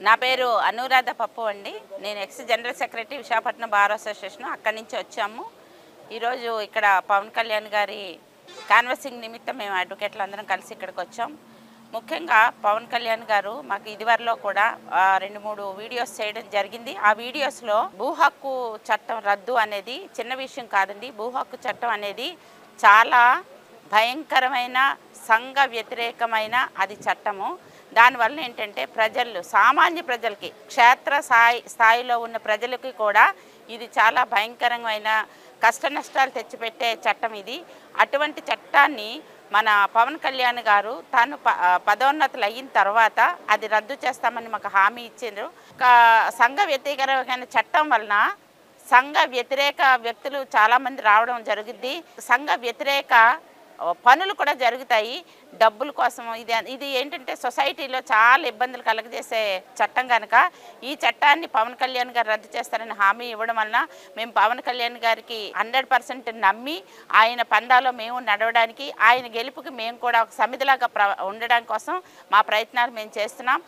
నా పేరు అనురాధ పప్పు అండి. నేను X general secretary Visakhapatnam bar association. అక్కడి నుంచి వచ్చాము. ఈరోజు ఇక్కడ పవన్ కళ్యాణ్ గారి కాన్వసింగ్ నిమిత్తం మేము అడ్వకేట్లు అందరం కలిసి ఇక్కడికి వచ్చాం. ముఖ్యంగా పవన్ కళ్యాణ్ గారు మాకు ఇదివరలో కూడా 2-3 వీడియోస్ చేయడం జరిగింది. ఆ వీడియోస్లో భూ హక్కు చట్టం రద్దు అనేది చిన్న విషయం కాదండి. భూ హక్కు చట్టం అనేది చాలా భయంకరమైన సంఘ వ్యతిరేకమైన అది చట్టము. దానివల్ల ఏంటంటే ప్రజలు, సామాన్య ప్రజలకి, క్షేత్ర స్థాయిలో ఉన్న ప్రజలకి కూడా ఇది చాలా భయంకరమైన కష్ట నష్టాలు తెచ్చిపెట్టే చట్టం ఇది. అటువంటి చట్టాన్ని మన పవన్ కళ్యాణ్ గారు తాను పదోన్నతులు అయిన తర్వాత అది రద్దు చేస్తామని మాకు హామీ ఇచ్చిండ్రు. సంఘ వ్యతిరేకమైన చట్టం వలన సంఘ వ్యతిరేక వ్యక్తులు చాలామంది రావడం జరుగుద్ది. సంఘ వ్యతిరేక పనులు కూడా జరుగుతాయి డబ్బుల కోసం. ఇది ఏంటంటే సొసైటీలో చాలా ఇబ్బందులు కలగజేసే చట్టం కనుక ఈ చట్టాన్ని పవన్ కళ్యాణ్ గారు రద్దు చేస్తారని హామీ ఇవ్వడం వలన మేము పవన్ కళ్యాణ్ గారికి 100% నమ్మి ఆయన పందాలో మేము నడవడానికి, ఆయన గెలుపుకి మేము కూడా ఒక సమిధిలాగా ఉండడం కోసం మా ప్రయత్నాలు మేము చేస్తున్నాం.